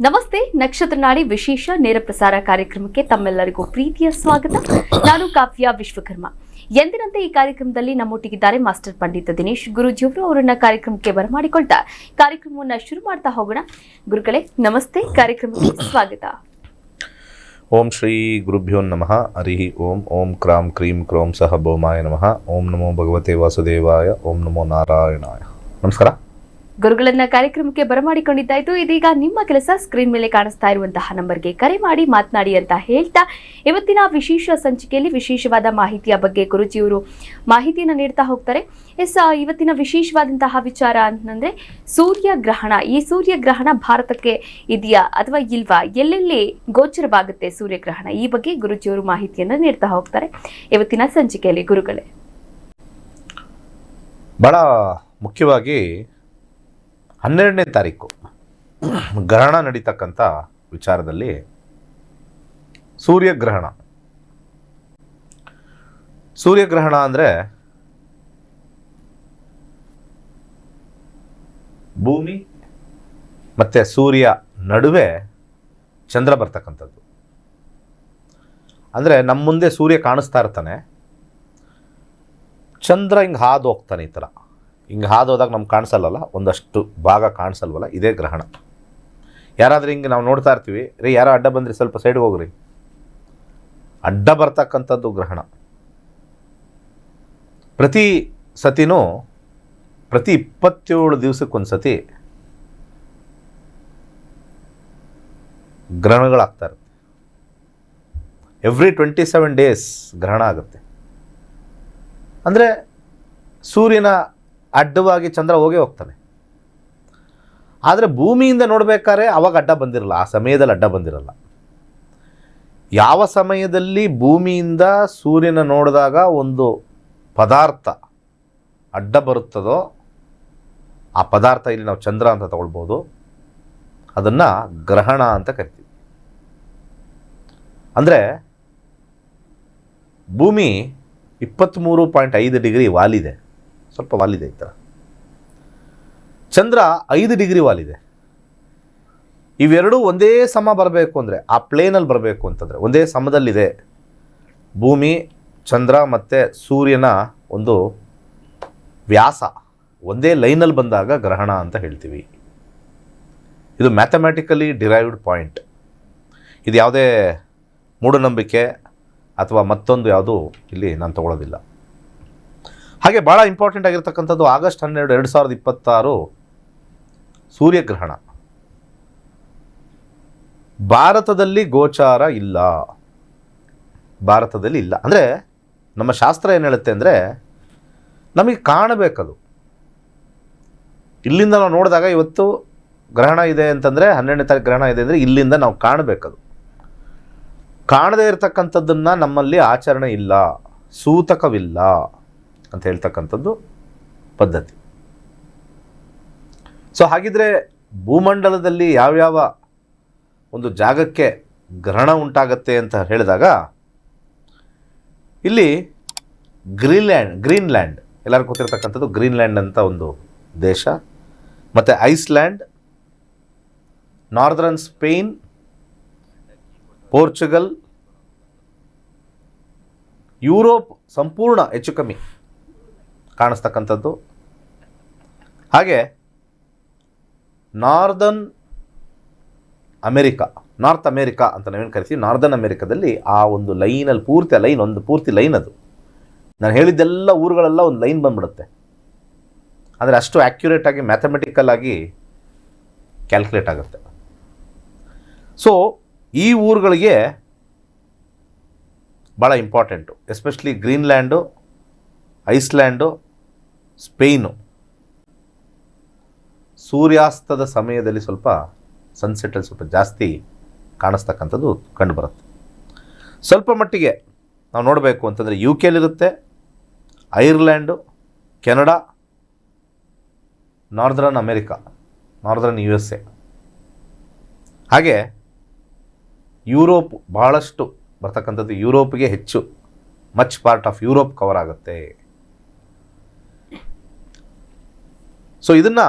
ನಮಸ್ತೆ. ನಕ್ಷತ್ರ ನಾಡಿ ವಿಶೇಷ ನೇರ ಪ್ರಸಾರ ಕಾರ್ಯಕ್ರಮಕ್ಕೆ ತಮ್ಮೆಲ್ಲರಿಗೂ ಪ್ರೀತಿಯ ಸ್ವಾಗತ. ನಾನು ಕಾವ್ಯ ವಿಶ್ವಕರ್ಮ. ಎಂದಿನಂತೆ ಈ ಕಾರ್ಯಕ್ರಮದಲ್ಲಿ ನಮ್ಮೊಟ್ಟಿಗಿದ್ದಾರೆ ಮಾಸ್ಟರ್ ಪಂಡಿತ ದಿನೇಶ್ ಗುರೂಜಿಯವರು. ಅವರನ್ನ ಕಾರ್ಯಕ್ರಮಕ್ಕೆ ಬರಮಾಡಿಕೊಳ್ತಾ ಕಾರ್ಯಕ್ರಮವನ್ನು ಶುರು ಮಾಡ್ತಾ ಹೋಗೋಣ. ಗುರುಗಳೇ ನಮಸ್ತೆ, ಕಾರ್ಯಕ್ರಮಕ್ಕೆ ಸ್ವಾಗತ. ಓಂ ಶ್ರೀ ಗುರುಭ್ಯೋ ನಮಃ. ಹರಿ ಓಂ. ಓಂ ಕ್ರಾಂ ಕ್ರೀಂ ಕ್ರೋಂ ಸಹ ಭೌಮಾಯ ನಮಃ. ಓಂ ನಮೋ ಭಗವತೆ ವಾಸುದೇವಾಯ. ಓಂ ನಮೋ ನಾರಾಯಣಾಯ. ನಮಸ್ಕಾರ. ಗುರುಗಳನ್ನ ಕಾರ್ಯಕ್ರಮಕ್ಕೆ ಬರಮಾಡಿಕೊಂಡಿದ್ದಾಯ್ತು. ಇದೀಗ ನಿಮ್ಮ ಕೆಲಸ ಸ್ಕ್ರೀನ್ ಮೇಲೆ ಕಾಣಿಸ್ತಾ ಇರುವಂತಹ ನಂಬರ್ಗೆ ಕರೆ ಮಾಡಿ ಮಾತನಾಡಿ ಅಂತ ಹೇಳ್ತಾ, ಇವತ್ತಿನ ವಿಶೇಷ ಸಂಚಿಕೆಯಲ್ಲಿ ವಿಶೇಷವಾದ ಮಾಹಿತಿಯ ಬಗ್ಗೆ ಗುರುಜಿಯವರು ಮಾಹಿತಿಯನ್ನು ನೀಡ್ತಾ ಹೋಗ್ತಾರೆ. ಇವತ್ತಿನ ವಿಶೇಷವಾದಂತಹ ವಿಚಾರ ಅಂತಂದ್ರೆ ಸೂರ್ಯಗ್ರಹಣ. ಈ ಸೂರ್ಯಗ್ರಹಣ ಭಾರತಕ್ಕೆ ಇದೆಯಾ ಅಥವಾ ಇಲ್ವಾ, ಎಲ್ಲೆಲ್ಲಿ ಗೋಚರವಾಗುತ್ತೆ ಸೂರ್ಯಗ್ರಹಣ, ಈ ಬಗ್ಗೆ ಗುರುಜಿಯವರು ಮಾಹಿತಿಯನ್ನು ನೀಡ್ತಾ ಹೋಗ್ತಾರೆ ಇವತ್ತಿನ ಸಂಚಿಕೆಯಲ್ಲಿ. ಗುರುಗಳೇ, ಬಹಳ ಮುಖ್ಯವಾಗಿ 12ನೇ ತಾರೀಕು ಗ್ರಹಣ ನಡೀತಕ್ಕಂಥ ವಿಚಾರದಲ್ಲಿ ಸೂರ್ಯಗ್ರಹಣ ಅಂದರೆ ಭೂಮಿ ಮತ್ತು ಸೂರ್ಯ ನಡುವೆ ಚಂದ್ರ ಬರ್ತಕ್ಕಂಥದ್ದು. ಅಂದರೆ ನಮ್ಮ ಮುಂದೆ ಸೂರ್ಯ ಕಾಣಿಸ್ತಾ ಇರ್ತಾನೆ, ಚಂದ್ರ ಹಿಂಗೆ ಹಾದು ಹೋಗ್ತಾನೆ. ಈ ಥರ ಹಿಂಗೆ ಹಾದೋದಾಗ ನಮ್ಗೆ ಕಾಣಿಸಲ್ಲ, ಒಂದಷ್ಟು ಭಾಗ ಕಾಣಿಸಲ್ವಲ್ಲ, ಇದೇ ಗ್ರಹಣ. ಯಾರಾದರೂ ಹಿಂಗೆ ನಾವು ನೋಡ್ತಾ ಇರ್ತೀವಿ, ರೀ ಯಾರೋ ಅಡ್ಡ ಬಂದ್ರಿ ಸ್ವಲ್ಪ ಸೈಡ್ಗೆ ಹೋಗ್ರಿ, ಅಡ್ಡ ಬರ್ತಕ್ಕಂಥದ್ದು ಗ್ರಹಣ. ಪ್ರತಿ ಸತಿನೂ ಪ್ರತಿ 27 ದಿವಸಕ್ಕೊಂದು ಸತಿ ಗ್ರಹಣಗಳಾಗ್ತಾ ಇರುತ್ತೆ. ಎವ್ರಿ 27 ಡೇಸ್ ಗ್ರಹಣ ಆಗುತ್ತೆ. ಅಂದರೆ ಸೂರ್ಯನ ಅಡ್ಡವಾಗಿ ಚಂದ್ರ ಹೋಗೇ ಹೋಗ್ತಾನೆ. ಆದರೆ ಭೂಮಿಯಿಂದ ನೋಡಬೇಕಾದ್ರೆ ಅವಾಗ ಅಡ್ಡ ಬಂದಿರಲ್ಲ, ಆ ಸಮಯದಲ್ಲಿ ಅಡ್ಡ ಬಂದಿರಲ್ಲ. ಯಾವ ಸಮಯದಲ್ಲಿ ಭೂಮಿಯಿಂದ ಸೂರ್ಯನ ನೋಡಿದಾಗ ಒಂದು ಪದಾರ್ಥ ಅಡ್ಡ ಬರುತ್ತದೋ ಆ ಪದಾರ್ಥ, ಇಲ್ಲಿ ನಾವು ಚಂದ್ರ ಅಂತ ತಗೊಳ್ಬೋದು, ಅದನ್ನು ಗ್ರಹಣ ಅಂತ ಕರಿತೀವಿ. ಅಂದರೆ ಭೂಮಿ 23.5 ಡಿಗ್ರಿ ವಾಲಿದೆ, ಸ್ವಲ್ಪ ವಾಲಿದೆ ಈ ಥರ. ಚಂದ್ರ 5 ಡಿಗ್ರಿ ವಾಲಿದೆ. ಇವೆರಡೂ ಒಂದೇ ಸಮ ಬರಬೇಕು ಅಂದರೆ, ಆ ಪ್ಲೇನಲ್ಲಿ ಬರಬೇಕು ಅಂತಂದರೆ, ಒಂದೇ ಸಮದಲ್ಲಿದೆ ಭೂಮಿ, ಚಂದ್ರ ಮತ್ತು ಸೂರ್ಯನ ಒಂದು ವ್ಯಾಸ ಒಂದೇ ಲೈನಲ್ಲಿ ಬಂದಾಗ ಗ್ರಹಣ ಅಂತ ಹೇಳ್ತೀವಿ. ಇದು ಮ್ಯಾಥಮ್ಯಾಟಿಕಲಿ ಡಿರೈವ್ಡ್ ಪಾಯಿಂಟ್. ಇದು ಯಾವುದೇ ಮೂಢನಂಬಿಕೆ ಅಥವಾ ಮತ್ತೊಂದು ಯಾವುದು ಇಲ್ಲಿ ನಾನು ತಗೊಳ್ಳೋದಿಲ್ಲ. ಹಾಗೆ ಭಾಳ ಇಂಪಾರ್ಟೆಂಟ್ ಆಗಿರ್ತಕ್ಕಂಥದ್ದು ಆಗಸ್ಟ್ 12, 2026 ಸೂರ್ಯಗ್ರಹಣ. ಭಾರತದಲ್ಲಿ ಗೋಚಾರ ಇಲ್ಲ, ಭಾರತದಲ್ಲಿ ಇಲ್ಲ. ಅಂದರೆ ನಮ್ಮ ಶಾಸ್ತ್ರ ಏನು ಹೇಳುತ್ತೆ ಅಂದರೆ, ನಮಗೆ ಕಾಣಬೇಕದು. ಇಲ್ಲಿಂದ ನಾವು ನೋಡಿದಾಗ ಇವತ್ತು ಗ್ರಹಣ ಇದೆ ಅಂತಂದರೆ, 12ನೇ ತಾರೀಕು ಗ್ರಹಣ ಇದೆ ಅಂದರೆ ಇಲ್ಲಿಂದ ನಾವು ಕಾಣಬೇಕದು. ಕಾಣದೇ ಇರತಕ್ಕಂಥದ್ದನ್ನು ನಮ್ಮಲ್ಲಿ ಆಚರಣೆ ಇಲ್ಲ, ಸೂತಕವಿಲ್ಲ ಅಂತ ಹೇಳ್ತಕ್ಕಂಥದ್ದು ಪದ್ಧತಿ. ಸೊ ಹಾಗಿದ್ರೆ ಭೂಮಂಡಲದಲ್ಲಿ ಯಾವ್ಯಾವ ಒಂದು ಜಾಗಕ್ಕೆ ಗ್ರಹಣ ಉಂಟಾಗತ್ತೆ ಅಂತ ಹೇಳಿದಾಗ, ಇಲ್ಲಿ ಗ್ರೀನ್ಲ್ಯಾಂಡ್ ಎಲ್ಲರಿಗೂ ಗೊತ್ತಿರತಕ್ಕಂಥದ್ದು, ಗ್ರೀನ್ಲ್ಯಾಂಡ್ ಅಂತ ಒಂದು ದೇಶ, ಮತ್ತು Iceland, northern Spain, Portugal, Europe ಸಂಪೂರ್ಣ ಹೆಚ್ಚು ಕಮ್ಮಿ ಕಾಣಿಸ್ತಕ್ಕಂಥದ್ದು. ಹಾಗೆ ನಾರ್ತ್ ಅಮೇರಿಕಾ ಅಂತ ನಾವೇನು ಕರಿತೀವಿ, ನಾರ್ದರ್ನ್ ಅಮೇರಿಕಾದಲ್ಲಿ ಆ ಒಂದು ಲೈನಲ್ಲಿ ಪೂರ್ತಿ ಲೈನ್ ಅದು. ನಾನು ಹೇಳಿದ್ದೆಲ್ಲ ಊರುಗಳೆಲ್ಲ ಒಂದು ಲೈನ್ ಬಂದ್ಬಿಡುತ್ತೆ. ಅಂದರೆ ಅಷ್ಟು ಆ್ಯಕ್ಯುರೇಟಾಗಿ ಮ್ಯಾಥಮೆಟಿಕಲ್ ಆಗಿ ಕ್ಯಾಲ್ಕುಲೇಟ್ ಆಗುತ್ತೆ. ಸೊ ಈ ಊರುಗಳಿಗೆ ಭಾಳ ಇಂಪಾರ್ಟೆಂಟು, ಎಸ್ಪೆಷಲಿ ಗ್ರೀನ್ಲ್ಯಾಂಡು, ಐಸ್ಲ್ಯಾಂಡು, ಸ್ಪೇನು. ಸೂರ್ಯಾಸ್ತದ ಸಮಯದಲ್ಲಿ ಸ್ವಲ್ಪ ಸನ್ಸೆಟ್ಟಲ್ಲಿ ಸ್ವಲ್ಪ ಜಾಸ್ತಿ ಕಾಣಿಸ್ತಕ್ಕಂಥದ್ದು ಕಂಡುಬರುತ್ತೆ. ಸ್ವಲ್ಪ ಮಟ್ಟಿಗೆ ನಾವು ನೋಡಬೇಕು ಅಂತಂದರೆ UK ಲಿರುತ್ತೆ, Ireland, Canada, northern America, northern USA. ಹಾಗೆ ಯುರೋಪ್ ಬಹಳಷ್ಟು ಬರ್ತಕ್ಕಂಥದ್ದು, ಯುರೋಪ್ಗೆ ಹೆಚ್ಚು, much part of Europe cover ಆಗುತ್ತೆ. ಸೊ ಇದನ್ನು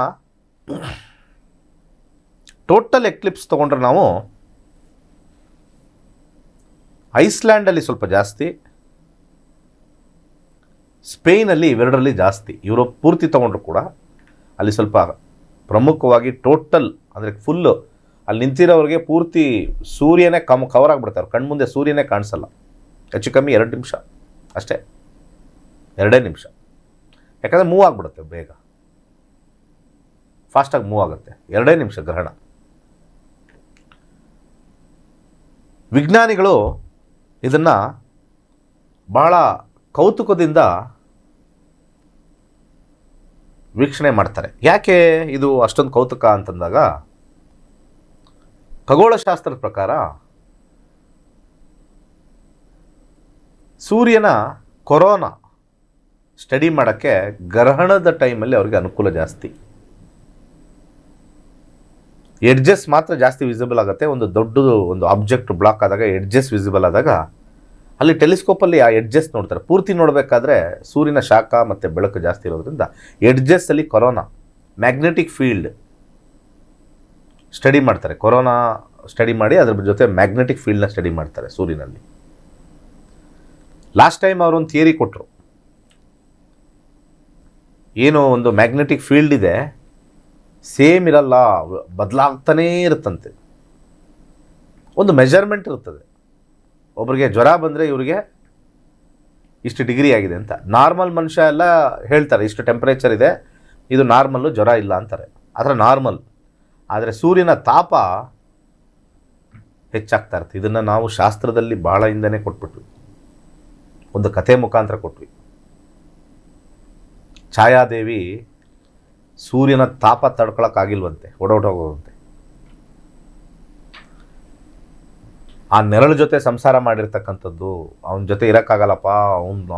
ಟೋಟಲ್ ಎಕ್ಲಿಪ್ಸ್ ತೊಗೊಂಡ್ರೆ ನಾವು ಐಸ್ಲ್ಯಾಂಡಲ್ಲಿ ಸ್ವಲ್ಪ ಜಾಸ್ತಿ, ಸ್ಪೇನಲ್ಲಿ ಇವೆರಡರಲ್ಲಿ ಜಾಸ್ತಿ. ಯುರೋಪ್ ಪೂರ್ತಿ ತೊಗೊಂಡ್ರು ಕೂಡ ಅಲ್ಲಿ ಸ್ವಲ್ಪ ಪ್ರಮುಖವಾಗಿ ಟೋಟಲ್ ಅಂದರೆ ಫುಲ್ಲು ಅಲ್ಲಿ ನಿಂತಿರೋರಿಗೆ ಪೂರ್ತಿ ಸೂರ್ಯನೇ ಕವರ್ ಆಗಿಬಿಡ್ತಾರೆ. ಕಣ್ಮುಂದೆ ಸೂರ್ಯನೇ ಕಾಣಿಸಲ್ಲ. ಹೆಚ್ಚು ಕಮ್ಮಿ 2 ನಿಮಿಷ ಅಷ್ಟೇ, 2 ನಿಮಿಷ. ಯಾಕಂದರೆ ಮೂವ್ ಆಗಿಬಿಡುತ್ತೆ, ಬೇಗ ಫಾಸ್ಟಾಗಿ ಮೂವ್ ಆಗುತ್ತೆ. 2 ನಿಮಿಷ ಗ್ರಹಣ. ವಿಜ್ಞಾನಿಗಳು ಇದನ್ನು ಭಾಳ ಕೌತುಕದಿಂದ ವೀಕ್ಷಣೆ ಮಾಡ್ತಾರೆ. ಯಾಕೆ ಇದು ಅಷ್ಟೊಂದು ಕೌತುಕ ಅಂತಂದಾಗ, ಖಗೋಳಶಾಸ್ತ್ರದ ಪ್ರಕಾರ ಸೂರ್ಯನ ಕೊರೋನಾ ಸ್ಟಡಿ ಮಾಡೋಕ್ಕೆ ಗ್ರಹಣದ ಟೈಮಲ್ಲಿ ಅವ್ರಿಗೆ ಅನುಕೂಲ ಜಾಸ್ತಿ. ಎಡ್ಜಸ್ ಮಾತ್ರ ಜಾಸ್ತಿ ವಿಸಿಬಲ್ ಆಗುತ್ತೆ. ಒಂದು ದೊಡ್ಡದು ಒಂದು ಆಬ್ಜೆಕ್ಟ್ ಬ್ಲಾಕ್ ಆದಾಗ ಎಡ್ಜಸ್ ವಿಸಿಬಲ್ ಆದಾಗ ಅಲ್ಲಿ ಟೆಲಿಸ್ಕೋಪಲ್ಲಿ ಆ ಎಡ್ಜಸ್ ನೋಡ್ತಾರೆ. ಪೂರ್ತಿ ನೋಡಬೇಕಾದ್ರೆ ಸೂರ್ಯನ ಶಾಖ ಮತ್ತು ಬೆಳಕು ಜಾಸ್ತಿ ಇರೋದ್ರಿಂದ ಎಡ್ಜಸ್ಸಲ್ಲಿ ಕೊರೋನಾ ಮ್ಯಾಗ್ನೆಟಿಕ್ ಫೀಲ್ಡ್ ಸ್ಟಡಿ ಮಾಡ್ತಾರೆ. ಕೊರೋನಾ ಸ್ಟಡಿ ಮಾಡಿ ಅದ್ರ ಜೊತೆ ಮ್ಯಾಗ್ನೆಟಿಕ್ ಫೀಲ್ಡ್ನ ಸ್ಟಡಿ ಮಾಡ್ತಾರೆ ಸೂರ್ಯನಲ್ಲಿ. ಲಾಸ್ಟ್ ಟೈಮ್ ಅವರೊಂದು ಥಿಯರಿ ಕೊಟ್ಟರು. ಏನು ಒಂದು ಮ್ಯಾಗ್ನೆಟಿಕ್ ಫೀಲ್ಡ್ ಇದೆ, ಸೇಮ್ ಇರಲ್ಲ, ಬದಲಾಗ್ತಾನೇ ಇರುತ್ತಂತೆ. ಒಂದು ಮೆಜರ್ಮೆಂಟ್ ಇರ್ತದೆ. ಒಬ್ಬರಿಗೆ ಜ್ವರ ಬಂದರೆ ಇವರಿಗೆ ಇಷ್ಟು ಡಿಗ್ರಿ ಆಗಿದೆ ಅಂತ. ನಾರ್ಮಲ್ ಮನುಷ್ಯ ಎಲ್ಲ ಹೇಳ್ತಾರೆ ಇಷ್ಟು ಟೆಂಪ್ರೇಚರ್ ಇದೆ, ಇದು ನಾರ್ಮಲ್ಲು, ಜ್ವರ ಇಲ್ಲ ಅಂತಾರೆ. ಆ ಥರ ನಾರ್ಮಲ್. ಆದರೆ ಸೂರ್ಯನ ತಾಪ ಹೆಚ್ಚಾಗ್ತಾ ಇರುತ್ತೆ. ಇದನ್ನು ನಾವು ಶಾಸ್ತ್ರದಲ್ಲಿ ಭಾಳ ಹಿಂದೆನೇ ಕೊಟ್ಬಿಟ್ವಿ, ಒಂದು ಕಥೆ ಮುಖಾಂತರ ಕೊಟ್ವಿ. ಛಾಯಾದೇವಿ ಸೂರ್ಯನ ತಾಪ ತಡ್ಕೊಳಕ್ಕಾಗಿಲ್ವಂತೆ, ಓಡೋಟೋಗುವಂತೆ. ಆ ನೆರಳು ಜೊತೆ ಸಂಸಾರ ಮಾಡಿರ್ತಕ್ಕಂಥದ್ದು, ಅವನ ಜೊತೆ ಇರೋಕ್ಕಾಗಲ್ಲಪ್ಪ,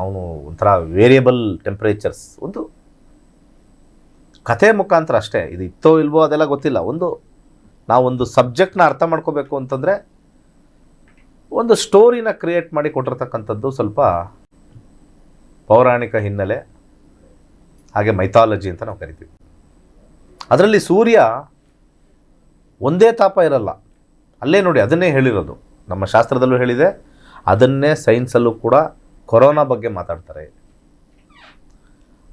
ಅವನು ಒಂಥರ ವೇರಿಯಬಲ್ ಟೆಂಪ್ರೇಚರ್ಸ್, ಒಂದು ಕಥೆ ಮುಖಾಂತರ ಅಷ್ಟೇ. ಇದು ಇತ್ತೋ ಇಲ್ವೋ ಅದೆಲ್ಲ ಗೊತ್ತಿಲ್ಲ. ನಾವೊಂದು ಸಬ್ಜೆಕ್ಟ್ನ ಅರ್ಥ ಮಾಡ್ಕೋಬೇಕು ಅಂತಂದರೆ ಒಂದು ಸ್ಟೋರಿನ ಕ್ರಿಯೇಟ್ ಮಾಡಿ ಕೊಟ್ಟಿರ್ತಕ್ಕಂಥದ್ದು ಸ್ವಲ್ಪ ಪೌರಾಣಿಕ ಹಿನ್ನೆಲೆ, ಹಾಗೆ ಮೈಥಾಲಜಿ ಅಂತ ನಾವು ಕರಿತೀವಿ. ಅದರಲ್ಲಿ ಸೂರ್ಯ ಒಂದೇ ತಾಪ ಇರಲ್ಲ. ಅಲ್ಲೇ ನೋಡಿ, ಅದನ್ನೇ ಹೇಳಿರೋದು, ನಮ್ಮ ಶಾಸ್ತ್ರದಲ್ಲೂ ಹೇಳಿದೆ, ಅದನ್ನೇ ಸೈನ್ಸಲ್ಲೂ ಕೂಡ ಕೊರೋನಾ ಬಗ್ಗೆ ಮಾತಾಡ್ತಾರೆ.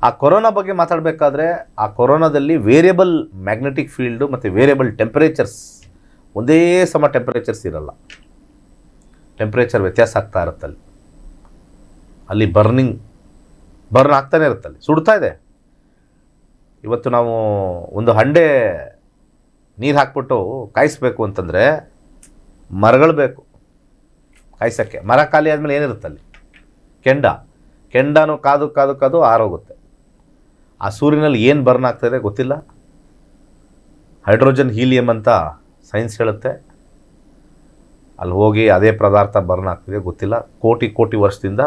ಆ ಕೊರೋನಾ ಬಗ್ಗೆ ಮಾತಾಡಬೇಕಾದ್ರೆ ಆ ಕೊರೋನಾದಲ್ಲಿ ವೇರಿಯಬಲ್ ಮ್ಯಾಗ್ನೆಟಿಕ್ ಫೀಲ್ಡು ಮತ್ತು ವೇರಿಯಬಲ್ ಟೆಂಪ್ರೇಚರ್ಸ್, ಒಂದೇ ಸಮ ಟೆಂಪ್ರೇಚರ್ಸ್ ಇರಲ್ಲ. ಟೆಂಪ್ರೇಚರ್ ವ್ಯತ್ಯಾಸ ಆಗ್ತಾ ಇರುತ್ತಲ್ಲಿ. ಅಲ್ಲಿ ಬರ್ನ್ ಆಗ್ತಾನೆ ಇರುತ್ತಲ್ಲಿ, ಸುಡ್ತಾ ಇದೆ. ಇವತ್ತು ನಾವು ಒಂದು ಹಂಡೆ ನೀರು ಹಾಕ್ಬಿಟ್ಟು ಕಾಯಿಸ್ಬೇಕು ಅಂತಂದರೆ ಮರಗಳು ಬೇಕು ಕಾಯಿಸೋಕ್ಕೆ. ಮರ ಖಾಲಿ ಆದಮೇಲೆ ಏನಿರುತ್ತಲ್ಲಿ? ಕೆಂಡನೂ ಕಾದು ಕಾದು ಕಾದು ಆರೋಗುತ್ತೆ. ಆ ಸೂರ್ಯನಲ್ಲಿ ಏನು ಬರ್ನ್ ಆಗ್ತಾಯಿದೆ ಗೊತ್ತಿಲ್ಲ. ಹೈಡ್ರೋಜನ್ ಹೀಲಿಯಂ ಅಂತ ಸೈನ್ಸ್ ಹೇಳುತ್ತೆ. ಅಲ್ಲಿ ಹೋಗಿ ಅದೇ ಪದಾರ್ಥ ಬರ್ನ್ ಆಗ್ತಿದೆ ಗೊತ್ತಿಲ್ಲ. ಕೋಟಿ ವರ್ಷದಿಂದ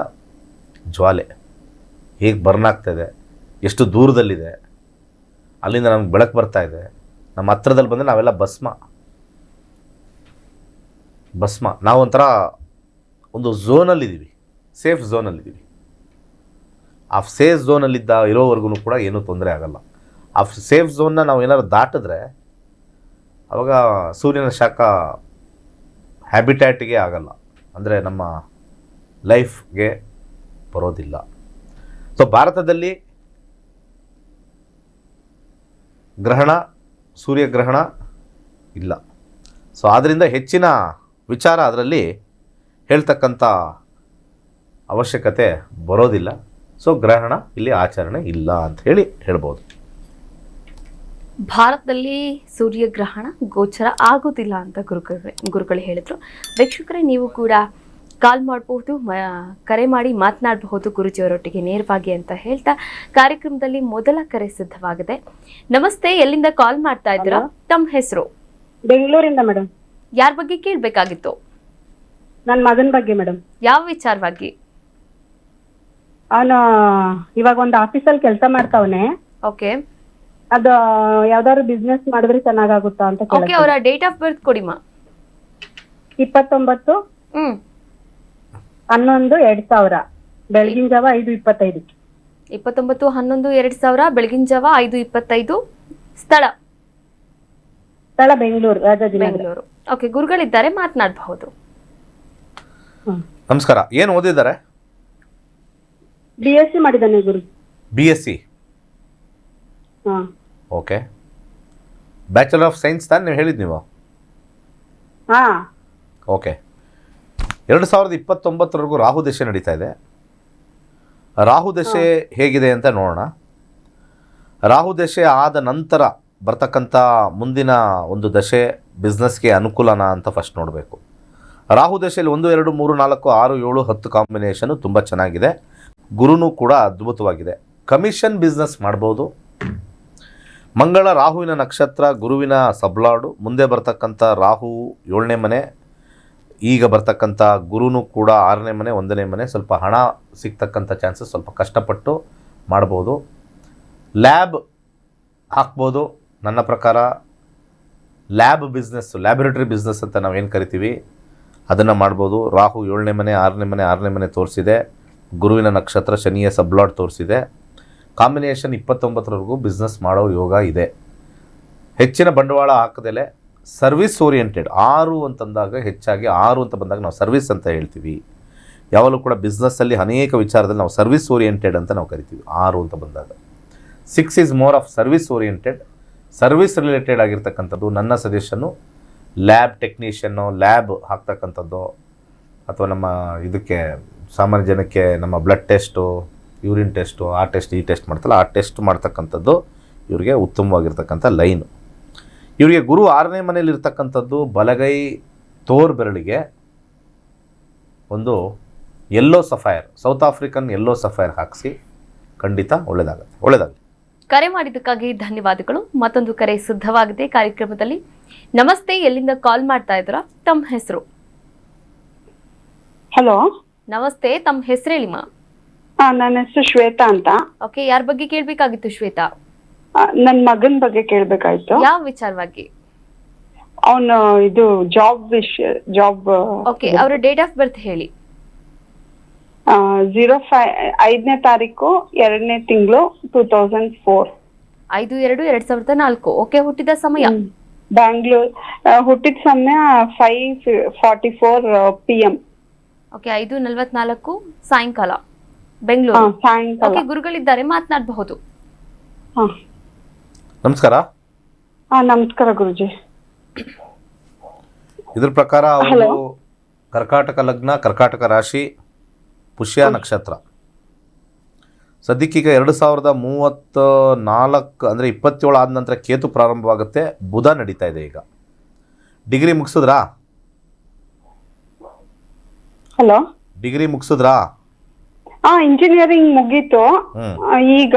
ಜ್ವಾಲೆ ಹೇಗೆ ಬರ್ನ್ ಆಗ್ತಾಯಿದೆ, ಎಷ್ಟು ದೂರದಲ್ಲಿದೆ, ಅಲ್ಲಿಂದ ನಮ್ಗೆ ಬೆಳಕು ಬರ್ತಾ ಇದೆ. ನಮ್ಮ ಹತ್ರದಲ್ಲಿ ಬಂದರೆ ನಾವೆಲ್ಲ ಭಸ್ಮ. ನಾವೊಂಥರ ಒಂದು ಝೋನಲ್ಲಿದ್ದೀವಿ, ಸೇಫ್ ಝೋನಲ್ಲಿದ್ದೀವಿ. ಆ ಸೇಫ್ ಇರೋವರೆಗೂ ಕೂಡ ಏನೂ ತೊಂದರೆ ಆಗಲ್ಲ. ಆ ಸೇಫ್ ಝೋನ್ನ ನಾವು ಏನಾದ್ರು ದಾಟಿದ್ರೆ ಆವಾಗ ಸೂರ್ಯನ ಶಾಖ ಹ್ಯಾಬಿಟ್ಯಾಟಿಗೆ ಆಗಲ್ಲ, ಅಂದರೆ ನಮ್ಮ ಲೈಫ್ಗೆ ಬರೋದಿಲ್ಲ. ಸೊ ಭಾರತದಲ್ಲಿ ಗ್ರಹಣ, ಸೂರ್ಯಗ್ರಹಣ ಇಲ್ಲ. ಸೊ ಆದ್ದರಿಂದ ಹೆಚ್ಚಿನ ವಿಚಾರ ಅದರಲ್ಲಿ ಹೇಳ್ತಕ್ಕಂಥ ಅವಶ್ಯಕತೆ ಬರೋದಿಲ್ಲ. ಸೊ ಗ್ರಹಣ ಇಲ್ಲಿ ಆಚರಣೆ ಇಲ್ಲ ಅಂತ ಹೇಳ್ಬೋದು. ಭಾರತದಲ್ಲಿ ಸೂರ್ಯಗ್ರಹಣ ಗೋಚರ ಆಗೋದಿಲ್ಲ ಅಂತ ಗುರುಗಳು ಹೇಳಿದ್ರು. ವೀಕ್ಷಕರೇ, ನೀವು ಕೂಡ ಕಾಲ್ ಮಾಡಬಹುದು, ಕರೆ ಮಾಡಿ ಮಾತನಾಡಬಹುದು ಗುರುಜಿಯವರೊಟ್ಟಿಗೆ ನೇರವಾಗಿ ಅಂತ ಹೇಳ್ತಾ ಕಾರ್ಯಕ್ರಮದಲ್ಲಿ ಮೊದಲ ಕರೆ ಸಿದ್ಧವಾಗಿದೆ. ನಮಸ್ತೆ, ಎಲ್ಲಿಂದ ಕಾಲ್ ಮಾಡ್ತಾ ಇದ್ದೀರಾ? ತಮ್ಮ ಹೆಸರು? ಬೆಂಗಳೂರಿಂದ ಮೇಡಮ್. ಯಾರ ಬಗ್ಗೆ ಕೇಳಬೇಕಾಗಿತ್ತು? ನನ್ನ ಮಗನ ಬಗ್ಗೆ ಮೇಡಮ್. ಯಾವ ವಿಚಾರವಾಗಿ? ಅವನು ಇವಾಗ ಒಂದು ಆಫೀಸಲ್ಲಿ ಕೆಲಸ ಮಾಡ್ತಾವನೆ. ಓಕೆ. ಅದು ಯಾವ್ದಾದ್ರು ಬಿಸ್ನೆಸ್ ಮಾಡಿದ್ರೆ ಚೆನ್ನಾಗಾಗುತ್ತಾ ಅಂತ ಓಕೆ. ಅವರ ಡೇಟ್ ಆಫ್ ಬರ್ತ್ ಕೊಡಿಮಾ. 29/11/2000 ಬೆಳಗಿನ ಜಾವ 5:25. 29/11/2000 ಬೆಳಗಿನ ಜಾವ 5:25. ಸ್ಥಳ ಸ್ಥಳ ಬೆಂಗಳೂರು, ರಾಜಾಜಿನಗರ. ಬೆಂಗಳೂರು. ಓಕೆ, ಗುರುಗಳಿದ್ದಾರೆ, ಮಾತನಾಡಬಹುದು. ನಮಸ್ಕಾರ. ಏನು ಓದಿದ್ದಾರೆ? BSc ಮಾಡಿದ್ದಾನೆ ಗುರು. BSc. ಹಾ. ಓಕೆ. ಬ್ಯಾಚುಲರ್ ಆಫ್ ಸೈನ್ಸ್ ತಾನು ನೀವು ಹೇಳಿದ್ದು ನೀವು? ಹಾ. ಓಕೆ. 2029ವರೆಗೂ ರಾಹು ದಶೆ ನಡೀತಾ ಇದೆ. ರಾಹು ದಶೆ ಹೇಗಿದೆ ಅಂತ ನೋಡೋಣ. ರಾಹು ದಶೆ ಆದ ನಂತರ ಬರ್ತಕ್ಕಂಥ ಮುಂದಿನ ಒಂದು ದಶೆ ಬಿಸ್ನೆಸ್ಗೆ ಅನುಕೂಲನಾ ಅಂತ ಫಸ್ಟ್ ನೋಡಬೇಕು. ರಾಹು ದಶೆಯಲ್ಲಿ 1, 2, 3, 4, 6, 7, 10 ಕಾಂಬಿನೇಷನು ತುಂಬ ಚೆನ್ನಾಗಿದೆ. ಗುರುನೂ ಕೂಡ ಅದ್ಭುತವಾಗಿದೆ. ಕಮಿಷನ್ ಬಿಸ್ನೆಸ್ ಮಾಡ್ಬೋದು. ಮಂಗಳ ರಾಹುವಿನ ನಕ್ಷತ್ರ, ಗುರುವಿನ ಸಬ್ಲಾಡು. ಮುಂದೆ ಬರ್ತಕ್ಕಂಥ ರಾಹು 7ನೇ ಮನೆ, ಈಗ ಬರ್ತಕ್ಕಂಥ ಗುರುನೂ ಕೂಡ 6ನೇ ಮನೆ, 1ನೇ ಮನೆ. ಸ್ವಲ್ಪ ಹಣ ಸಿಗ್ತಕ್ಕಂಥ ಚಾನ್ಸಸ್ ಸ್ವಲ್ಪ ಕಷ್ಟಪಟ್ಟು ಮಾಡ್ಬೋದು. ಲ್ಯಾಬ್ ಹಾಕ್ಬೋದು. ನನ್ನ ಪ್ರಕಾರ ಲ್ಯಾಬ್ ಬಿಸ್ನೆಸ್, ಲ್ಯಾಬೊರೇಟರಿ ಬಿಸ್ನೆಸ್ ಅಂತ ನಾವೇನು ಕರಿತೀವಿ ಅದನ್ನು ಮಾಡ್ಬೋದು. ರಾಹು 7ನೇ ಮನೆ, 6ನೇ ಮನೆ ತೋರಿಸಿದೆ. ಗುರುವಿನ ನಕ್ಷತ್ರ, ಶನಿಯ ಸಬ್ಲಾಡ್ ತೋರಿಸಿದೆ. ಕಾಂಬಿನೇಷನ್ 29ವರೆಗೂ ಬಿಸ್ನೆಸ್ ಮಾಡೋ ಯೋಗ ಇದೆ. ಹೆಚ್ಚಿನ ಬಂಡವಾಳ ಹಾಕದೆಲೆ ಸರ್ವಿಸ್ ಓರಿಯೆಂಟೆಡ್ 6 ಅಂತಂದಾಗ, ಹೆಚ್ಚಾಗಿ 6 ಅಂತ ಬಂದಾಗ ನಾವು ಸರ್ವಿಸ್ ಅಂತ ಹೇಳ್ತೀವಿ. ಯಾವಾಗಲೂ ಕೂಡ ಬಿಸ್ನೆಸ್ಸಲ್ಲಿ ಅನೇಕ ವಿಚಾರದಲ್ಲಿ ನಾವು ಸರ್ವಿಸ್ ಓರಿಯೆಂಟೆಡ್ ಅಂತ ನಾವು ಕರಿತೀವಿ 6 ಅಂತ ಬಂದಾಗ. 6 is more of service oriented, service related ಆಗಿರ್ತಕ್ಕಂಥದ್ದು. ನನ್ನ ಸಜೆಷನ್ನು ಲ್ಯಾಬ್ ಟೆಕ್ನಿಷಿಯನ್ನು, ಲ್ಯಾಬ್ ಹಾಕ್ತಕ್ಕಂಥದ್ದು, ಅಥವಾ ನಮ್ಮ ಇದಕ್ಕೆ ಸಾಮಾನ್ಯ ಜನಕ್ಕೆ ನಮ್ಮ ಬ್ಲಡ್ ಟೆಸ್ಟು, ಯೂರಿನ್ ಟೆಸ್ಟು, ಆ ಟೆಸ್ಟ್ ಈ ಟೆಸ್ಟ್ ಮಾಡ್ತಲ್ಲ, ಆ ಟೆಸ್ಟ್ ಮಾಡ್ತಕ್ಕಂಥದ್ದು ಇವರಿಗೆ ಉತ್ತಮವಾಗಿರ್ತಕ್ಕಂಥ ಲೈನು. ಇವರಿಗೆ ಗುರು 6ನೇ ಮನೆಯಲ್ಲಿರ್ತಕ್ಕಂಥದ್ದು ಬಲಗೈ ತೋರ್ ಬೆರಳಿಗೆ ಒಂದು yellow sapphire, south African yellow sapphire ಹಾಕಿಸಿ, ಖಂಡಿತ ಒಳ್ಳೆಯದಾಗುತ್ತೆ. ಒಳ್ಳೆಯದಾಗಲಿ. ಕರೆ ಮಾಡಿದ್ದಕ್ಕಾಗಿ ಧನ್ಯವಾದಗಳು. ಮತ್ತೊಂದು ಕರೆ ಸಿದ್ಧವಾಗಿದೆ ಕಾರ್ಯಕ್ರಮದಲ್ಲಿ. ನಮಸ್ತೆ, ಎಲ್ಲಿಂದ ಕಾಲ್ ಮಾಡ್ತಾ ಇದ್ದೀರಾ? ತಮ್ಮ ಹೆಸರು? ಹಲೋ, ನಮಸ್ತೆ, ತಮ್ಮ ಹೆಸರು ಹೇಳಿಮ್ಮ. ನನ್ನ ಹೆಸರು ಶ್ವೇತಾ ಅಂತ. ಓಕೆ, ಯಾರ ಬಗ್ಗೆ ಕೇಳಬೇಕಾಗಿತ್ತು ಶ್ವೇತಾ? ನನ್ನ ಮಗನ ಬಗ್ಗೆ ಕೇಳಬೇಕಾಯ್ತು. ಯಾವ ವಿಚಾರವಾಗಿ? ಅವನು ಇದು ಜಾಬ್. ಓಕೆ, ಅವರ ಡೇಟ್ ಆಫ್ ಬರ್ತ್ ಹೇಳಿ. 5ನೇ ತಾರೀಕು 2ನೇ ತಿಂಗಳು 2004. 5/2/2004. ಓಕೆ, ಹುಟ್ಟಿದ ಸಮಯ? ಬ್ಯಾಂಗ್ಳೂರ್. ಹುಟ್ಟಿದ ಸಮಯ 5:44 PM. ಓಕೆ, 5:44 ಸಾಯಂಕಾಲ, ಬೆಂಗಳೂರು. ಸಾಯಂಕಾಲ. ಓಕೆ, ಗುರುಗಳಿದ್ದಾರೆ, ಮಾತನಾಡಬಹುದು. ನಮಸ್ಕಾರ. ನಮಸ್ಕಾರ ಗುರುಜಿ. ಇದ್ರ ಪ್ರಕಾರ ಅವರು ಕರ್ಕಾಟಕ ಲಗ್ನ, ಕರ್ಕಾಟಕ ರಾಶಿ, ಪುಷ್ಯ ನಕ್ಷತ್ರ. ಸದ್ಯಕ್ಕೀಗ 2034 ಅಂದರೆ 27 ಆದ ನಂತರ ಕೇತು ಪ್ರಾರಂಭವಾಗುತ್ತೆ. ಬುಧ ನಡೀತಾ ಇದೆ. ಈಗ ಡಿಗ್ರಿ ಮುಗಿಸಿದ್ರಾ? ಹಲೋ, ಡಿಗ್ರಿ ಮುಗಿಸಿದ್ರಾ? ಇಂಜಿನಿಯರಿಂಗ್ ಮುಗೀತು. ಈಗ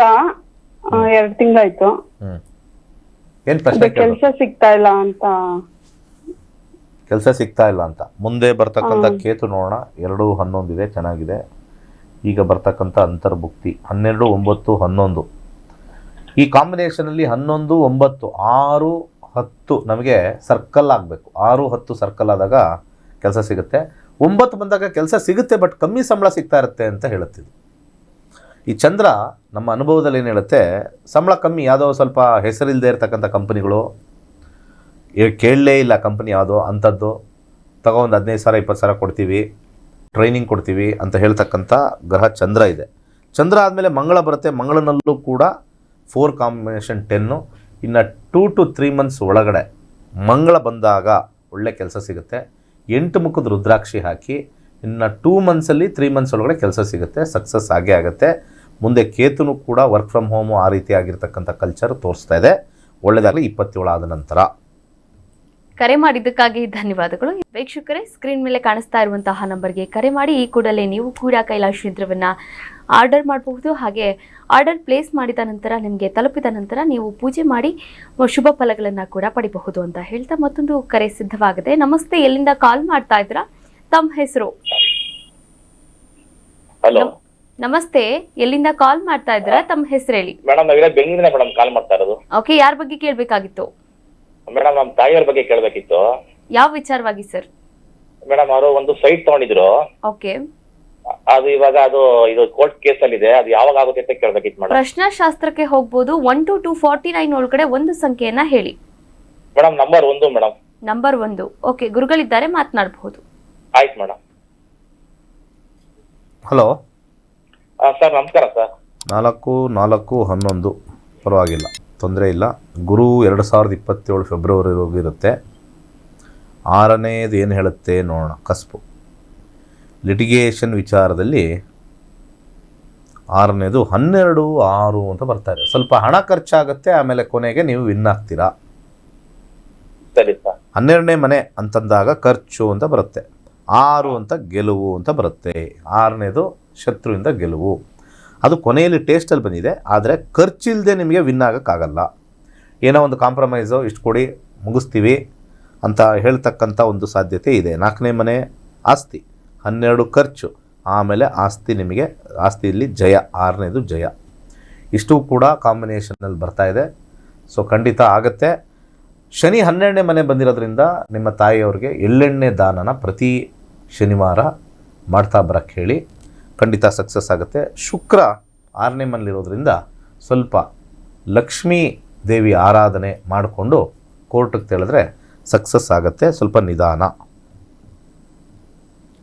2 ತಿಂಗಳಾಯ್ತು. ಏನು ಪ್ರಶ್ನೆ? ಕೆಲಸ ಸಿಗ್ತಾ ಇಲ್ಲ ಅಂತ. ಕೆಲಸ ಸಿಗ್ತಾ ಇಲ್ಲ ಅಂತ. ಮುಂದೆ ಬರ್ತಕ್ಕಂಥ ಕೇತು ನೋಡೋಣ. 2-11 ಇದೆ, ಚೆನ್ನಾಗಿದೆ. ಈಗ ಬರ್ತಕ್ಕಂಥ ಅಂತರ್ಭುಕ್ತಿ 12, 9, 11. ಈ ಕಾಂಬಿನೇಷನಲ್ಲಿ 11, 9, 6, 10 ನಮಗೆ ಸರ್ಕಲ್ ಆಗಬೇಕು. 6, 10 ಸರ್ಕಲ್ ಆದಾಗ ಕೆಲಸ ಸಿಗುತ್ತೆ. 9 ಬಂದಾಗ ಕೆಲಸ ಸಿಗುತ್ತೆ, ಬಟ್ ಕಮ್ಮಿ ಸಂಬಳ ಸಿಗ್ತಾ ಇರುತ್ತೆ ಅಂತ ಹೇಳುತ್ತಿದ್ದು. ಈ ಚಂದ್ರ ನಮ್ಮ ಅನುಭವದಲ್ಲಿ ಏನು ಹೇಳುತ್ತೆ, ಸಂಬಳ ಕಮ್ಮಿ, ಯಾವುದೋ ಸ್ವಲ್ಪ ಹೆಸರಿಲ್ಲದೆ ಇರತಕ್ಕಂಥ ಕಂಪ್ನಿಗಳು, ಕೇಳಲೇ ಇಲ್ಲ ಕಂಪ್ನಿ ಯಾವುದೋ ಅಂಥದ್ದು, ತಗೋ ಒಂದು 15,000 20,000 ಕೊಡ್ತೀವಿ, ಟ್ರೈನಿಂಗ್ ಕೊಡ್ತೀವಿ ಅಂತ ಹೇಳ್ತಕ್ಕಂಥ ಗ್ರಹ ಚಂದ್ರ ಇದೆ. ಚಂದ್ರ ಆದಮೇಲೆ ಮಂಗಳ ಬರುತ್ತೆ. ಮಂಗಳನಲ್ಲೂ ಕೂಡ 4 ಕಾಂಬಿನೇಷನ್ 10. ಇನ್ನು 2 to 3 months ಒಳಗಡೆ ಮಂಗಳ ಬಂದಾಗ ಒಳ್ಳೆ ಕೆಲಸ ಸಿಗುತ್ತೆ. 8 ಮುಖದ ರುದ್ರಾಕ್ಷಿ ಹಾಕಿ ಇನ್ನು 2 monthsಲ್ಲಿ 3 months ಒಳಗಡೆ ಕೆಲಸ ಸಿಗುತ್ತೆ, ಸಕ್ಸಸ್ ಆಗೇ ಆಗುತ್ತೆ. ಮುಂದೆ ಕೇತುನು ಕೂಡ ವರ್ಕ್ ಫ್ರಮ್ ಹೋಮು ಆ ರೀತಿ ಆಗಿರ್ತಕ್ಕಂಥ ಕಲ್ಚರ್ ತೋರಿಸ್ತಾ ಇದೆ. ಒಳ್ಳೆಯದಾಗಲಿ 27 ಆದ ನಂತರ. ಕರೆ ಮಾಡಿದ್ದಕ್ಕಾಗಿ ಧನ್ಯವಾದಗಳು. ವೀಕ್ಷಕರೇ, ಸ್ಕ್ರೀನ್ ಮೇಲೆ ಕಾಣಿಸ್ತಾ ಇರುವಂತಹ ನಂಬರ್ಗೆ ಕರೆ ಮಾಡಿ ಈ ಕೂಡಲೇ ನೀವು ಕೂಡ ಕೈಲಾಶ ಯಂತ್ರವನ್ನು ಆರ್ಡರ್ ಮಾಡಬಹುದು. ಹಾಗೆ ಆರ್ಡರ್ ಪ್ಲೇಸ್ ಮಾಡಿದ ನಂತರ ನಿಮಗೆ ತಲುಪಿದ ನಂತರ ನೀವು ಪೂಜೆ ಮಾಡಿ ಶುಭ ಫಲಗಳನ್ನು ಕೂಡ ಪಡಿಬಹುದು ಅಂತ ಹೇಳ್ತಾ ಮತ್ತೊಂದು ಕರೆ ಸಿದ್ಧವಾಗಿದೆ. ನಮಸ್ತೆ, ಎಲ್ಲಿಂದ ಕಾಲ್ ಮಾಡ್ತಾ ಇದ್ದೀರಾ? ತಮ್ಮ ಹೆಸರು? ಹಲೋ, ನಮಸ್ತೆ, ಎಲ್ಲಿಂದ ಕಾಲ್ ಮಾಡ್ತಾ ಇದ್ದೀರಾ? ತಮ್ಮ ಹೆಸರು ಹೇಳಿ. ಮೇಡಮ್, ನಾವಿಲ್ಲ ಬೆಂಗಳೂರಿನ ಮೇಡಮ್ ಕಾಲ್ ಮಾಡ್ತಾ ಇರೋದು. ಓಕೆ, ಯಾರ ಬಗ್ಗೆ ಕೇಳಬೇಕಾಗಿತ್ತು? ಮೇಡಮ್, ನಮ್ಮ ತಾಯಿಯವ್ರ ಬಗ್ಗೆ ಕೇಳಬೇಕಿತ್ತು. ಯಾವ ವಿಚಾರವಾಗಿ ಸರ್? ಮೇಡಮ್, ಅವರು ಒಂದು ಸೈಟ್ ತಗೊಂಡಿದ್ರು. ಓಕೆ, ಅದು ಇವಾಗ ಇದು ಕೋರ್ಟ್ ಕೇಸ್ ಅಲ್ಲಿ ಇದೆ. ಅದು ಯಾವಾಗ ಆಗುತ್ತೆ ಅಂತ ಕೇಳಬೇಕಿತ್ತು ಮೇಡಮ್. ಪ್ರಶ್ನಾಶಾಸ್ತ್ರಕ್ಕೆ ಹೋಗ್ಬೋದು. 1 to 249 ಒಳಗಡೆ ಒಂದು ಸಂಖ್ಯೆಯನ್ನ ಹೇಳಿ. Madam number 1 madam. Number 1. Okay, ಗುರುಗಳಿದ್ದಾರೆ, ಮಾತನಾಡಬಹುದು. ಆಯ್ತು ಮೇಡಮ್. ಹಲೋ ಸರ್ ನಮಸ್ಕಾರ ಸರ್. 4/4/11 ಪರವಾಗಿಲ್ಲ, ತೊಂದರೆ ಇಲ್ಲ. ಗುರು 2027 ಫೆಬ್ರವರಿವರೆಗೂ ಇರುತ್ತೆ. 6ನೇದು ಏನು ಹೇಳುತ್ತೆ ನೋಡೋಣ. ಕಸ್ಬು ಲಿಟಿಗೇಷನ್ ವಿಚಾರದಲ್ಲಿ 6ನೇದು 12/6 ಅಂತ ಬರ್ತಾರೆ. ಸ್ವಲ್ಪ ಹಣ ಖರ್ಚಾಗುತ್ತೆ, ಆಮೇಲೆ ಕೊನೆಗೆ ನೀವು ವಿನ್ ಆಗ್ತೀರಾ. ಸರಿ ಸರ್. 12ನೇ ಮನೆ ಅಂತಂದಾಗ ಖರ್ಚು ಅಂತ ಬರುತ್ತೆ. 6 ಅಂತ ಗೆಲುವು ಅಂತ ಬರುತ್ತೆ. 6ನೇದು ಶತ್ರುವಿಂದ ಗೆಲುವು. ಅದು ಕೊನೆಯಲ್ಲಿ ಟೇಸ್ಟಲ್ಲಿ ಬಂದಿದೆ, ಆದರೆ ಖರ್ಚಿಲ್ಲದೆ ನಿಮಗೆ ವಿನ್ ಆಗೋಕ್ಕಾಗಲ್ಲ. ಏನೋ ಒಂದು ಕಾಂಪ್ರಮೈಸು, ಇಷ್ಟು ಕೊಡಿ ಮುಗಿಸ್ತೀವಿ ಅಂತ ಹೇಳ್ತಕ್ಕಂಥ ಒಂದು ಸಾಧ್ಯತೆ ಇದೆ. 4ನೇ ಮನೆ ಆಸ್ತಿ, 12 ಖರ್ಚು, ಆಮೇಲೆ ಆಸ್ತಿ, ನಿಮಗೆ ಆಸ್ತಿಯಲ್ಲಿ ಜಯ. 6ನೇದು ಜಯ. ಇಷ್ಟು ಕೂಡ ಕಾಂಬಿನೇಷನಲ್ಲಿ ಬರ್ತಾ ಇದೆ. ಸೊ ಖಂಡಿತ ಆಗುತ್ತೆ. ಶನಿ 12ನೇ ಮನೆ ಬಂದಿರೋದ್ರಿಂದ ನಿಮ್ಮ ತಾಯಿಯವ್ರಿಗೆ ಎಳ್ಳೆಣ್ಣೆ ದಾನನ ಪ್ರತಿ ಶನಿವಾರ ಮಾಡ್ತಾ ಬರೋಕ್ಕೆ ಹೇಳಿ, ಖಂಡಿತ ಸಕ್ಸಸ್ ಆಗುತ್ತೆ. ಶುಕ್ರ 6ನೇ ಮನೇಲಿರೋದ್ರಿಂದ ಸ್ವಲ್ಪ ಲಕ್ಷ್ಮೀ ದೇವಿ ಆರಾಧನೆ ಮಾಡಿಕೊಂಡು ಕೋರ್ಟಿಗೆ ತೆಳೆದ್ರೆ ಸಕ್ಸಸ್ ಆಗುತ್ತೆ. ಸ್ವಲ್ಪ ನಿಧಾನ.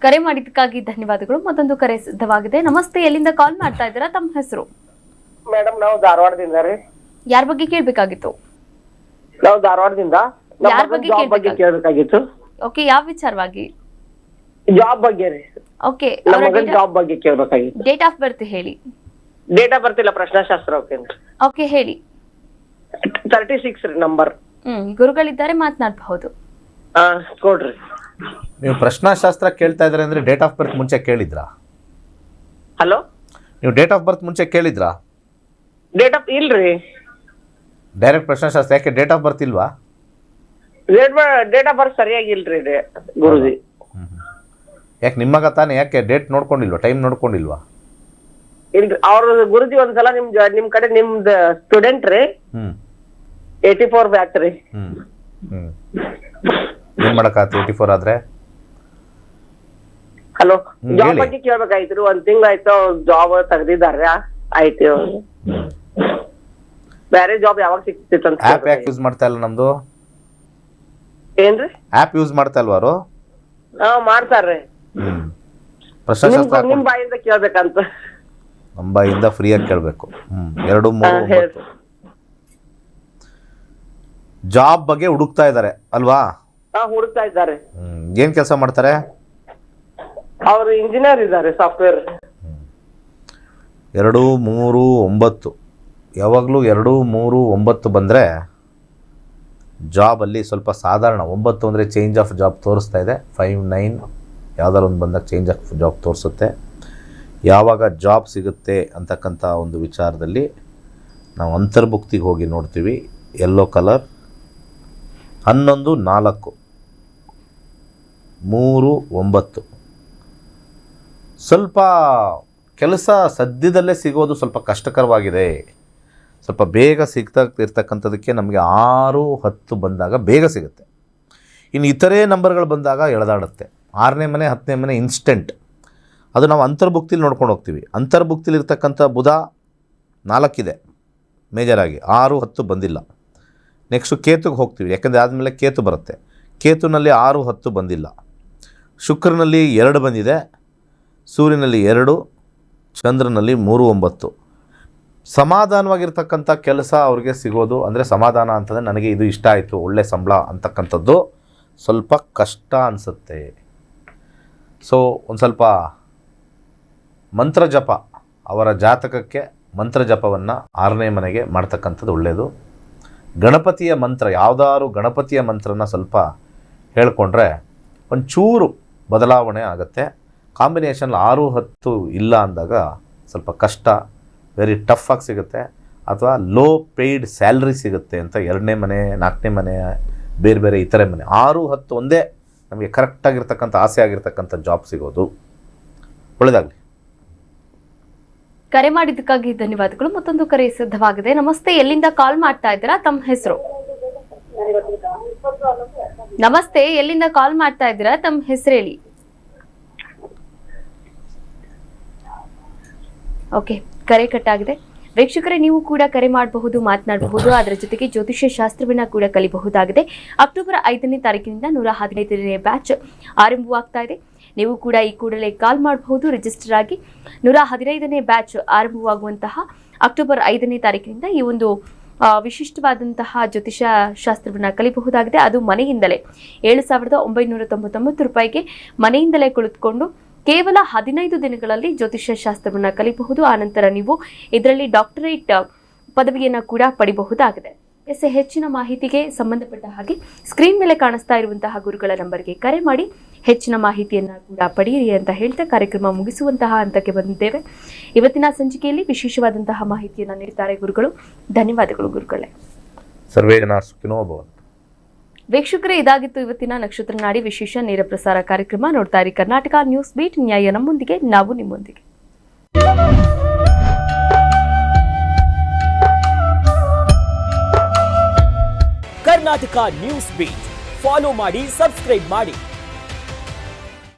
ಕರೆ ಮಾಡಿದ್ದಕ್ಕಾಗಿ ಧನ್ಯವಾದಗಳು. ಮತ್ತೊಂದು ಕರೆ ಸಿದ್ಧವಾಗಿದೆ. ನಮಸ್ತೆ, ಎಲ್ಲಿಂದ ಕಾಲ್ ಮಾಡ್ತಾ ಇದ್ದೀರಾ? ತಮ್ಮ ಹೆಸರು? ಮೇಡಮ್ ನಾವು ಧಾರವಾಡದಿಂದ ರೀ. ಯಾರ ಬಗ್ಗೆ ಕೇಳಬೇಕಾಗಿತ್ತು? ನಾವು ಧಾರವಾಡದಿಂದ ಯಾರ್ ಬಗ್ಗೆ ಜಾಬ್ ಬಗ್ಗೆ ಕೇಳಬೇಕಾಗಿತ್ತು. ಓಕೆ, ಯಾವ ವಿಚಾರವಾಗಿ? ಜಾಬ್ ಬಗ್ಗೆ ರೀ. ಓಕೆ, ನಮ್ಮ ಮಗನ ಜಾಬ್ ಬಗ್ಗೆ ಕೇಳಬೇಕಾಗಿತ್ತು. ಡೇಟ್ ಆಫ್ ಬರ್ತ್ ಹೇಳಿ. ಡೇಟ್ ಆಫ್ ಬರ್ತ್ ಇಲ್ಲ, ಪ್ರಶ್ನಾಶಾಸ್ತ್ರ ಓಕೆನ್ರಿ. ಓಕೆ, ಹೇಳಿ. 36 ರೀ ನಂಬರ್. ಗುರುಗಳಿದ್ದಾರೆ, ಮಾತನಾಡಬಹುದು. ಕೊಡ್ರಿ. ನೀವು ಪ್ರಶ್ನಾಶಾಸ್ತ್ರ ಕೇಳ್ತಾ ಇದ್ದಾರೆ ಅಂದರೆ ಡೇಟ್ ಆಫ್ ಬರ್ತ್ ಮುಂಚೆ ಕೇಳಿದ್ರಾ? ಹಲೋ, ನೀವು ಡೇಟ್ ಆಫ್ ಬರ್ತ್ ಮುಂಚೆ ಕೇಳಿದ್ರಾ? ಡೇಟ್ ಆಫ್ ಇಲ್ರಿ. ಡೈರೆಕ್ಟ್ ಪ್ರಶ್ನಾಶಾಸ್ತ್ರ. ಯಾಕೆ ಡೇಟ್ ಆಫ್ ಬರ್ತ್ ಇಲ್ವಾ? ಡೇಟ್ ಆಫ್ ಬರ್ತ್ ಸರಿಯಾಗಿಲ್ರಿ ಗುರುಜಿ. ಯಾಕೆ ನಿಮ್ಮಗ ತಾನೇ? ಯಾಕೆ ಡೇಟ್ ನೋಡ್ಕೊಂಡಿಲ್ವಾ? ಟೈಮ್ ನೋಡ್ಕೊಂಡಿಲ್ವಾ? ಇಲ್ರಿ, ಅವ್ರ ಗುರುಜಿ ಒಂದ್ಸಲ ನಿಮ್ ಕಡೆ ನಿಮ್ದ ಸ್ಟೂಡೆಂಟ್ ರೀ. 84 ಬ್ಯಾಚ್ ರೀ. ಏನ್ ಮಾಡಕ್ಕಾಗ್ತದೆ 84 ಆದ್ರೆ? ಹಲೋ, ಜಾಬ್ ಹೇಳಿ. ಬಗ್ಗೆ ಕೇಳ್ಬೇಕಾಯ್ತು. 1 ತಿಂಗ್ಳು ಆಯ್ತು ಜಾಬ್ ತೆಗ್ದಿದಾರ. ಆಯ್ತು, ಬೇರೆ ಜಾಬ್ ಯಾವಾಗ ಸಿಕ್ತಿತ್ತು ಅಂತ. ಆ್ಯಪ್ ಯಾಕೆ ಯೂಸ್ ಮಾಡ್ತಾ ಇಲ್ಲ ನಮ್ದು? ಏನ್ರಿ? ಆ್ಯಪ್ ಯೂಸ್ ಮಾಡ್ತಾ ಇಲ್ವಾರು? ಮಾಡ್ತಾರ್ರಿ. ಪ್ರಶ್ನಾಶಾಸ್ತ್ರ ನಿಮ್ ಬಾಯಿಂದ ಕೇಳ್ಬೇಕಂತ. ನಮ್ಮ ಬಾಯಿಂದ ಫ್ರೀಯಾಗಿ ಕೇಳಬೇಕು. 2, 3, 9 ಜಾಬ್ ಬಗ್ಗೆ ಹುಡುಕ್ತಾ ಇದ್ದಾರೆ ಅಲ್ವಾ? ಹುಡುಕ್ತಾ ಇದ್ದಾರೆ. ಏನ್ ಕೆಲಸ ಮಾಡ್ತಾರೆ? ಅವ್ರು ಇಂಜಿನಿಯರ್ ಇದ್ದಾರೆ, ಸಾಫ್ಟ್ವೇರ್. 2, 3, 9 ಯಾವಾಗಲೂ 2, 3, 9 ಬಂದರೆ ಜಾಬಲ್ಲಿ ಸ್ವಲ್ಪ ಸಾಧಾರಣ. 9 ಅಂದರೆ ಚೇಂಜ್ ಆಫ್ ಜಾಬ್ ತೋರಿಸ್ತಾ ಇದೆ. 5, 9 ಯಾವುದಾದ್ರು ಒಂದು ಬಂದಾಗ ಚೇಂಜ್ ಆಫ್ ಜಾಬ್ ತೋರಿಸುತ್ತೆ. ಯಾವಾಗ ಜಾಬ್ ಸಿಗುತ್ತೆ ಅಂತಕ್ಕಂಥ ಒಂದು ವಿಚಾರದಲ್ಲಿ ನಾವು ಅಂತರ್ಭುಕ್ತಿಗೆ ಹೋಗಿ ನೋಡ್ತೀವಿ. ಯೆಲ್ಲೋ ಕಲರ್ 11, 4, 3, 9 ಸ್ವಲ್ಪ ಕೆಲಸ ಸದ್ಯದಲ್ಲೇ ಸಿಗೋದು ಸ್ವಲ್ಪ ಕಷ್ಟಕರವಾಗಿದೆ. ಸ್ವಲ್ಪ ಬೇಗ ಸಿಗ್ತಾ ಇರ್ತಕ್ಕಂಥದ್ದಕ್ಕೆ ನಮಗೆ 6, 10 ಬಂದಾಗ ಬೇಗ ಸಿಗುತ್ತೆ. ಇನ್ನು ಇತರೆ ನಂಬರ್ಗಳು ಬಂದಾಗ ಎಳೆದಾಡುತ್ತೆ. 6ನೇ ಮನೆ 10ನೇ ಮನೆ ಇನ್ಸ್ಟೆಂಟ್. ಅದು ನಾವು ಅಂತರ್ಭುಕ್ತಿಲಿ ನೋಡ್ಕೊಂಡು ಹೋಗ್ತೀವಿ. ಅಂತರ್ಭುಕ್ತಿಲಿರ್ತಕ್ಕಂಥ ಬುಧ 4 ಇದೆ ಮೇಜರಾಗಿ, 6, 10 ಬಂದಿಲ್ಲ. ನೆಕ್ಸ್ಟು ಕೇತುಗೆ ಹೋಗ್ತೀವಿ, ಯಾಕೆಂದರೆ ಆದಮೇಲೆ ಕೇತು ಬರುತ್ತೆ. ಕೇತುನಲ್ಲಿ 6, 10 ಬಂದಿಲ್ಲ. ಶುಕ್ರನಲ್ಲಿ 2 ಬಂದಿದೆ, ಸೂರ್ಯನಲ್ಲಿ 2, ಚಂದ್ರನಲ್ಲಿ 3, 9. ಸಮಾಧಾನವಾಗಿರ್ತಕ್ಕಂಥ ಕೆಲಸ ಅವ್ರಿಗೆ ಸಿಗೋದು, ಅಂದರೆ ಸಮಾಧಾನ ಅಂತಂದರೆ ನನಗೆ ಇದು ಇಷ್ಟ ಆಯಿತು, ಒಳ್ಳೆ ಸಂಬಳ ಅಂತಕ್ಕಂಥದ್ದು ಸ್ವಲ್ಪ ಕಷ್ಟ ಅನಿಸುತ್ತೆ. ಸೊ ಒಂದು ಸ್ವಲ್ಪ ಮಂತ್ರ ಜಪ, ಅವರ ಜಾತಕಕ್ಕೆ ಮಂತ್ರ ಜಪವನ್ನು 6ನೇ ಮನೆಗೆ ಮಾಡ್ತಕ್ಕಂಥದ್ದು ಒಳ್ಳೆಯದು. ಗಣಪತಿಯ ಮಂತ್ರ, ಯಾವುದಾದ್ರು ಗಣಪತಿಯ ಮಂತ್ರನ ಸ್ವಲ್ಪ ಹೇಳ್ಕೊಂಡ್ರೆ ಒಂಚೂರು ಬದಲಾವಣೆ ಆಗುತ್ತೆ. ಕಾಂಬಿನೇಷನ್ 6, 10 ಇಲ್ಲ ಅಂದಾಗ ಸ್ವಲ್ಪ ಕಷ್ಟ, ವೆರಿ ಟಫ್ ಆಗಿ ಸಿಗುತ್ತೆ. ಅಥವಾ ಲೋ ಪೇಯ್ಡ್ ಸ್ಯಾಲ್ರಿ ಸಿಗುತ್ತೆ ಅಂತ 2ನೇ ಮನೆ 4ನೇ ಮನೆ ಬೇರೆ ಬೇರೆ ಇತರೆ ಮನೆ. 6, 10 ಒಂದೇ ನಮಗೆ ಕರೆಕ್ಟಾಗಿರ್ತಕ್ಕಂಥ ಆಸೆ ಆಗಿರ್ತಕ್ಕಂಥ ಜಾಬ್ ಸಿಗೋದು. ಒಳ್ಳೆಯದಾಗಲಿ. ಕರೆ ಮಾಡಿದ್ದಕ್ಕಾಗಿ ಧನ್ಯವಾದಗಳು. ಮತ್ತೊಂದು ಕರೆ ಸಿದ್ಧವಾಗಿದೆ. ನಮಸ್ತೆ, ಎಲ್ಲಿಂದ ಕಾಲ್ ಮಾಡ್ತಾ ಇದ್ದೀರಾ? ತಮ್ಮ ಹೆಸರು? ನಮಸ್ತೆ, ಎಲ್ಲಿಂದ ಕಾಲ್ ಮಾಡ್ತಾ ಇದ್ದೀರಾ? ತಮ್ಮ ಹೆಸರು ಹೇಳಿ. ಓಕೆ, ಕರೆ ಕಟ್ಟಾಗಿದೆ. ವೀಕ್ಷಕರೇ, ನೀವು ಕೂಡ ಕರೆ ಮಾಡಬಹುದು, ಮಾತನಾಡಬಹುದು. ಅದರ ಜೊತೆಗೆ ಜ್ಯೋತಿಷ್ಯ ಶಾಸ್ತ್ರವನ್ನ ಕೂಡ ಕಲಿಬಹುದಾಗಿದೆ. ಅಕ್ಟೋಬರ್ 5ನೇ ತಾರೀಕಿನಿಂದ 115ನೇ ಬ್ಯಾಚ್ ಆರಂಭವಾಗ್ತಾ ಇದೆ. ನೀವು ಕೂಡ ಈ ಕೂಡಲೇ ಕಾಲ್ ಮಾಡಬಹುದು, ರಿಜಿಸ್ಟರ್ ಆಗಿ. 115ನೇ ಬ್ಯಾಚ್ ಆರಂಭವಾಗುವಂತಹ ಅಕ್ಟೋಬರ್ 5ನೇ ತಾರೀಕಿನಿಂದ ಈ ಒಂದು ವಿಶಿಷ್ಟವಾದಂತಹ ಜ್ಯೋತಿಷ್ಯ ಶಾಸ್ತ್ರವನ್ನ ಕಲಿಬಹುದಾಗಿದೆ. ಅದು ಮನೆಯಿಂದಲೇ 7,999 ರೂಪಾಯಿಗೆ ಮನೆಯಿಂದಲೇ ಕುಳಿತುಕೊಂಡು ಕೇವಲ 15 ದಿನಗಳಲ್ಲಿ ಜ್ಯೋತಿಷ್ಯ ಶಾಸ್ತ್ರವನ್ನ ಕಲಿಬಹುದು. ಆನಂತರ ನೀವು ಇದರಲ್ಲಿ ಡಾಕ್ಟರೇಟ್ ಪದವಿಯನ್ನ ಕೂಡ ಪಡಿಬಹುದಾಗಿದೆ. ಹೆಚ್ಚಿನ ಮಾಹಿತಿಗೆ ಸಂಬಂಧಪಟ್ಟ ಹಾಗೆ ಸ್ಕ್ರೀನ್ ಮೇಲೆ ಕಾಣಿಸ್ತಾ ಇರುವಂತಹ ಗುರುಗಳ ನಂಬರ್ಗೆ ಕರೆ ಮಾಡಿ ಹೆಚ್ಚಿನ ಮಾಹಿತಿಯನ್ನ ಕೂಡ ಪಡೆಯಿರಿ ಅಂತ ಹೇಳ್ತಾ ಕಾರ್ಯಕ್ರಮ ಮುಗಿಸುವಂತಹ ಹಂತಕ್ಕೆ ಬಂದಿದ್ದೇವೆ. ಇವತ್ತಿನ ಸಂಚಿಕೆಯಲ್ಲಿ ವಿಶೇಷವಾದಂತಹ ಮಾಹಿತಿಯನ್ನ ನೀಡುತ್ತಾರೆ ಗುರುಗಳು. ಧನ್ಯವಾದಗಳು ಗುರುಗಳೇ. ಸರ್ವೇ ಜನ ಸುಖಿನೋ ಭವಂತು. ವೀಕ್ಷಕರೇ, ಇದಾಗಿತ್ತು ಇವತ್ತಿನ ನಕ್ಷತ್ರ ನಾಡಿ ವಿಶೇಷ ನೇರ ಪ್ರಸಾರ ಕಾರ್ಯಕ್ರಮ. ನೋಡ್ತಾ ಇರಿ ಕರ್ನಾಟಕ ನ್ಯೂಸ್ ಬೀಟ್. ನ್ಯಾಯ ನಮ್ಮೊಂದಿಗೆ, ನಾವು ನಿಮ್ಮೊಂದಿಗೆ. ಕರ್ನಾಟಕ ನ್ಯೂಸ್ ಬೀಟ್ ಫಾಲೋ ಮಾಡಿ, ಸಬ್ಸ್ಕ್ರೈಬ್ ಮಾಡಿ.